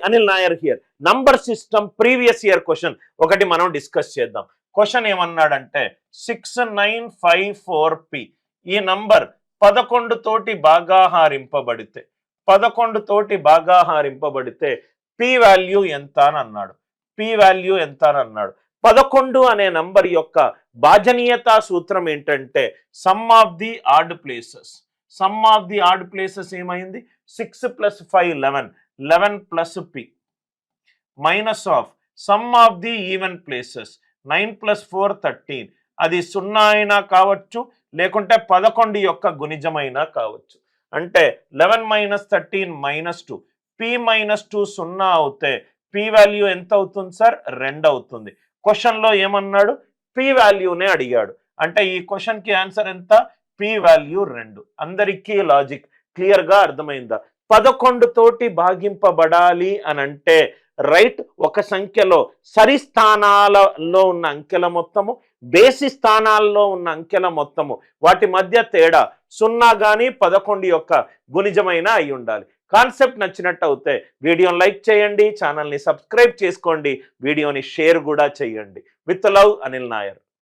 Anil Nair here. Number system previous year question ఒకటి మనం discuss చేద్దాం. క్వశ్చన్ ఏమన్నాడంటే 6954p ఈ నంబర్ 11 తోటి భాగాహారింపబడితే 11 తోటి భాగాహారింపబడితే p వాల్యూ ఎంత అని అన్నాడు. p వాల్యూ ఎంత అని అన్నాడు. 11 అనే నంబర్ యొక్క భాజనీయతా సూత్రం ఏంటంటే some of the odd places. Some of the odd places ఏమైంది 6 + 5 11 11 + p minus of some of the even places 9 + 4 13 అది 0 అయినా కావచ్చు లేకుంటే 11 యొక్క గుణిజమైనా కావచ్చు. అంటే 11 - 13 -2 p - 2 0 అవుతే p వాల్యూ ఎంత అవుతుంది సార్ 2 అవుతుంది. క్వశ్చన్లో ఏమన్నాడు p వాల్యూనే అడిగాడు. అంటే ఈ క్వశ్చన్కి ఆన్సర్ ఎంత p వాల్యూ 2. అందరికీ లాజిక్ క్లియర్గా అర్థమైందా? 11 తోటి భాగింపబడాలి అని అంటే రైట్ ఒక సంఖ్యలో సరి స్థానాలలో ఉన్న అంకెల మొత్తము బేసి స్థానాల్లో ఉన్న అంకెల మొత్తము వాటి మధ్య తేడా 0 కానీ 11 యొక్క గుణిజమైన అయి ఉండాలి. కాన్సెప్ట్ నచ్చినట్టు అయితే వీడియోని లైక్ చేయండి, ఛానల్ని సబ్స్క్రైబ్ చేసుకోండి, వీడియోని షేర్ కూడా చేయండి. With love Anil Nair.